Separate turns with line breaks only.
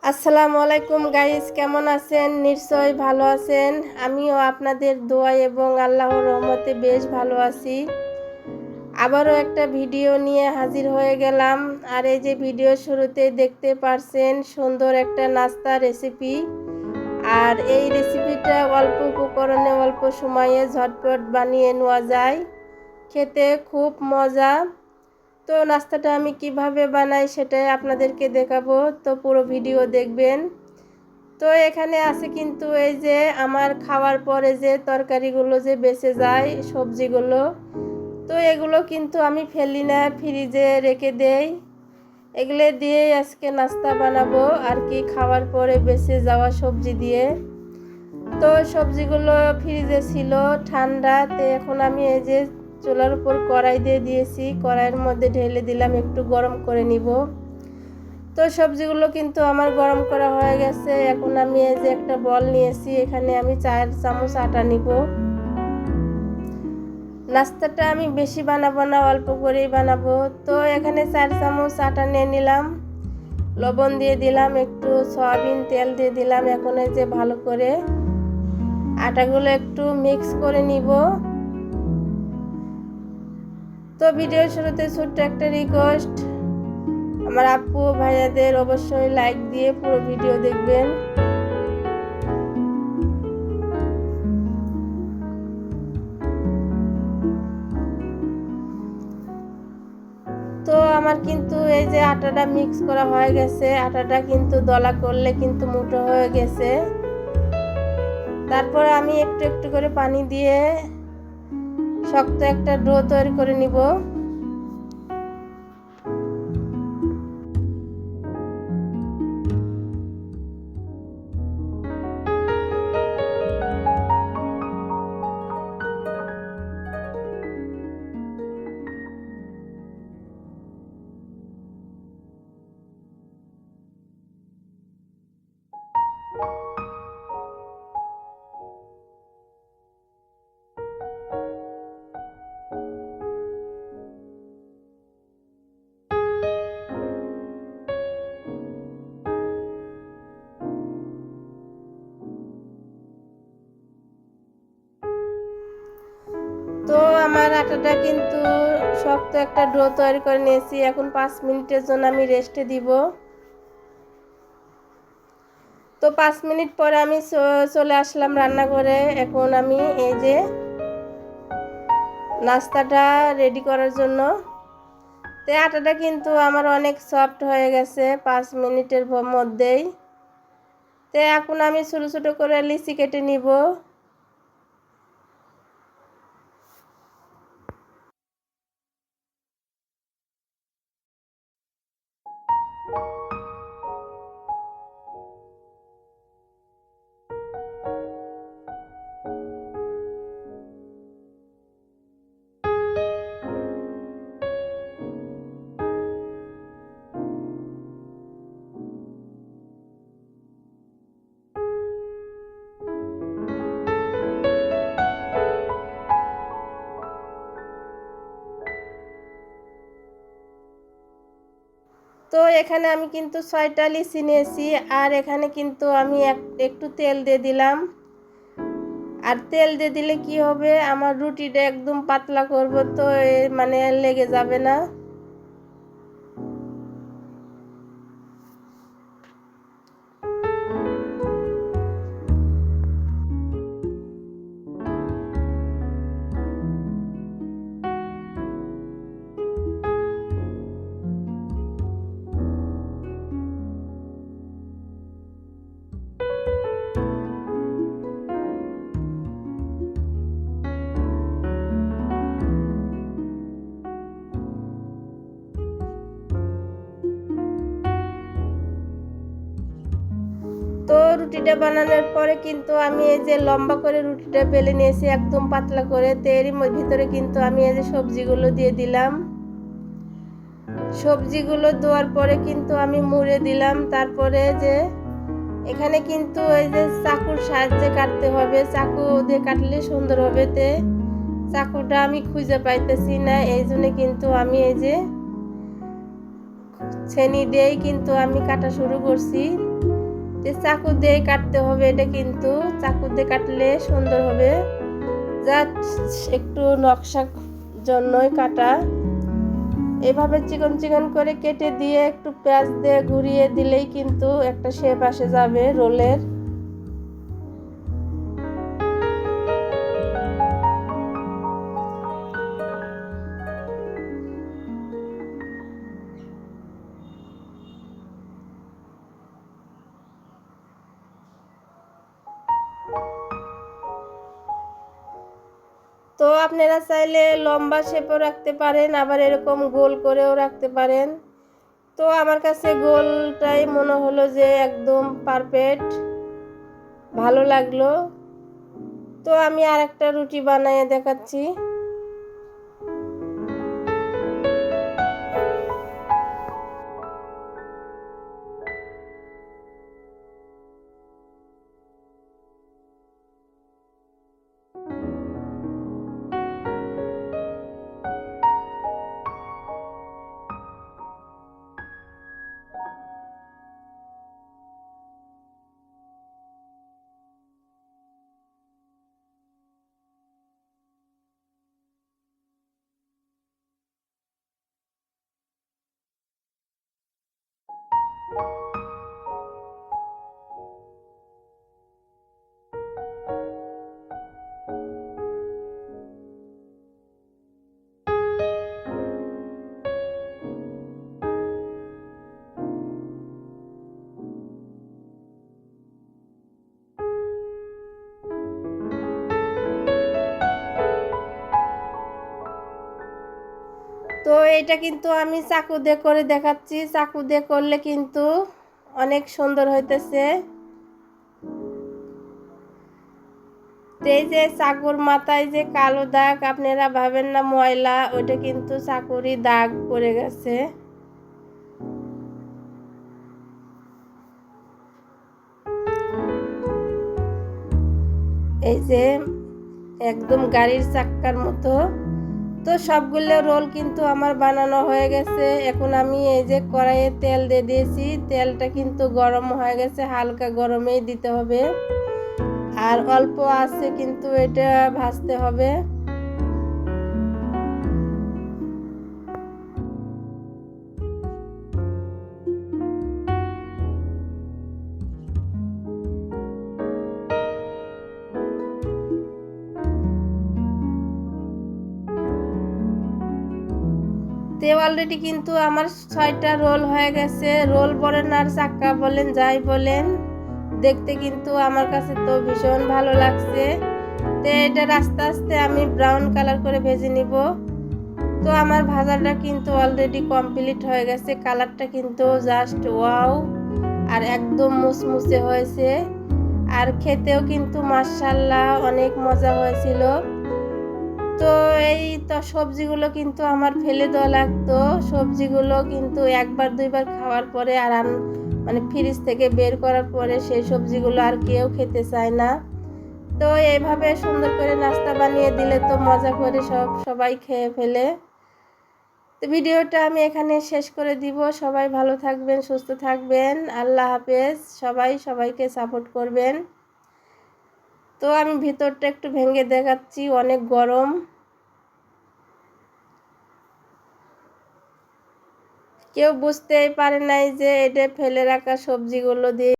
আসসালামু আলাইকুম গাইস, কেমন আছেন? নিশ্চয়ই ভালো আছেন। আমিও আপনাদের দোয়া এবং আল্লাহর রহমতে বেশ ভালো আছি। আবারও একটা ভিডিও নিয়ে হাজির হয়ে গেলাম। আর এই যে ভিডিও শুরুতেই দেখতে পারছেন সুন্দর একটা নাস্তা রেসিপি। আর এই রেসিপিটা অল্প উপকরণে অল্প সময়ে ঝটপট বানিয়ে নেওয়া যায়, খেতে খুব মজা। তো নাস্তাটা আমি কিভাবে বানাই সেটাই আপনাদেরকে দেখাবো, তো পুরো ভিডিও দেখবেন। তো এখানে আছে কিন্তু এই যে আমার খাওয়ার পরে যে তরকারিগুলো যে বেঁচে যায়, সবজিগুলো, তো এগুলো কিন্তু আমি ফেলি না, ফ্রিজে রেখে দেই। এগুলো দিয়ে আজকে নাস্তা বানাবো আর কি, খাওয়ার পরে বেঁচে যাওয়া সবজি দিয়ে। তো সবজিগুলো ফ্রিজে ছিল ঠান্ডা, তো এখন আমি এই যে চুলার উপর কড়াই দিয়ে দিয়েছি, কড়াইয়ের মধ্যে ঢেলে দিলাম, একটু গরম করে নিব। তো সবজিগুলো কিন্তু আমার গরম করা হয়ে গেছে। এখন আমি এই যে একটা বল নিয়েছি, এখানে আমি 4 চামচ আটা নিব। নাস্তাটা আমি বেশি বানাবো না, অল্প করেই বানাবো। তো এখানে 4 চামচ আটা নিয়ে নিলাম, লবণ দিয়ে দিলাম, একটু সয়াবিন তেল দিয়ে দিলাম। এখন এই যে ভালো করে আটাগুলো একটু মিক্স করে নিব। তো ভিডিওর শুরুতে ছোট্ট একটা রিকোয়েস্ট, আমার আপু ভাইয়াদের অবশ্যই লাইক দিয়ে পুরো ভিডিও দেখবেন। তো আমার কিন্তু এই যে আটাটা মিক্স করা হয়ে গেছে, আটাটা কিন্তু দলা করলে কিন্তু মুঠো হয়ে গেছে। তারপর আমি একটু একটু করে পানি দিয়ে শক্ত একটা ডো তৈরি করে নিব। তো আমার আটাটা কিন্তু শক্ত একটা ডো তৈরি করে নিয়েছি। এখন 5 মিনিটের জন্য আমি রেস্টে দিব। তো 5 মিনিট পরে আমি চলে আসলাম রান্নাঘরে। এখন আমি এই যে নাস্তাটা রেডি করার জন্য, তো আটাটা কিন্তু আমার অনেক সফট হয়ে গেছে 5 মিনিটের মধ্যেই। তো এখন আমি ছোটো ছোটো করে লিচি কেটে নিব। তো এখানে আমি কিন্তু 6টা লিচি নিয়েছি। আর এখানে কিন্তু আমি একটু তেল দিয়ে দিলাম। আর তেল দিয়ে দিলে কি হবে, আমার রুটিটা একদম পাতলা করব, তো মানে লেগে যাবে না। তো রুটিটা বানানোর পরে কিন্তু আমি এই যে লম্বা করে রুটিটা বেলে নিয়েছি, একদম পাতলা করে। তো এরই ভিতরে কিন্তু আমি এই যে সবজিগুলো দিয়ে দিলাম। সবজিগুলো দেওয়ার পরে কিন্তু আমি মুড়ে দিলাম। তারপরে যে এখানে কিন্তু এই যে চাকুর সাহায্যে কাটতে হবে, চাকু দিয়ে কাটলে সুন্দর হবে। তে চাকুটা আমি খুঁজে পাইতেছি না, এই জন্য কিন্তু আমি এই যে ছেনি দিয়েই কিন্তু আমি কাটা শুরু করছি। চাকু দিয়ে কাটতে হবে, এটা কিন্তু চাকু দিয়ে কাটলে সুন্দর হবে, জাস্ট একটু নকশার জন্যই কাটা। এভাবে চিকন চিকন করে কেটে দিয়ে একটু পেঁয়াজ দিয়ে ঘুরিয়ে দিলেই কিন্তু একটা শেপ আসে যাবে রোলের। তো আপনারা চাইলে লম্বা শেপও রাখতে পারেন, আবার এরকম গোল করেও রাখতে পারেন। তো আমার কাছে গোলটাই মনে হলো যে একদম পারফেক্ট, ভালো লাগলো। তো আমি আরেকটা রুটি বানিয়ে দেখাচ্ছি। তো এটা কিন্তু আমি চাকু দিয়ে করে দেখাচ্ছি, চাকু দিয়ে করলে কিন্তু অনেক সুন্দর হইতেছে। তো এই যে চাকুর মাথায় যে কালো দাগ, আপনারা ভাবেন না ময়লা, ওইটা কিন্তু চাকুরই দাগ পড়ে গেছে। এই যে একদম গাড়ির চাক্কার মতো। তো সবগুলো রোল কিন্তু আমার বানানো হয়ে গেছে। এখন আমি এই যে কড়াইয়ে তেল দিয়ে দিয়েছি, তেলটা কিন্তু গরম হয়ে গেছে, হালকা গরমেই দিতে হবে আর অল্প আছে কিন্তু এটা ভাজতে হবে। তো অলরেডি কিন্তু আমার 6টা রোল হয়ে গেছে। রোল বলেন আর চাক্কা বলেন, যাই বলেন, দেখতে কিন্তু আমার কাছে তো ভীষণ ভালো লাগছে। তো এটা আস্তে আস্তে আমি ব্রাউন কালার করে ভেজে নিব। তো আমার ভাজাটা কিন্তু অলরেডি কমপ্লিট হয়ে গেছে, কালারটা কিন্তু জাস্ট ওয়াও, আর একদম মুসমুসে হয়েছে, আর খেতেও কিন্তু মাশাআল্লাহ অনেক মজা হয়েছিল। তো এই তো সবজিগুলো কিন্তু আমার ফেলে দেওয়া লাগতো, সবজিগুলো কিন্তু একবার দুইবার খাওয়ার পরে আর মানে ফ্রিজ থেকে বের করার পরে সেই সবজিগুলো আর কেউ খেতে চায় না। তো এইভাবে সুন্দর করে নাস্তা বানিয়ে দিলে তো মজা করে সবাই খেয়ে ফেলে। তো ভিডিওটা আমি এখানে শেষ করে দিব। সবাই ভালো থাকবেন, সুস্থ থাকবেন, আল্লাহ হাফেজ। সবাই সবাইকে সাপোর্ট করবেন। তো আমি ভিতরটা একটু ভেঙে দেখাচ্ছি, অনেক গরম। কেউ বুঝতেই পারে নাই যে এটা ফেলে রাখা সবজিগুলো দিয়ে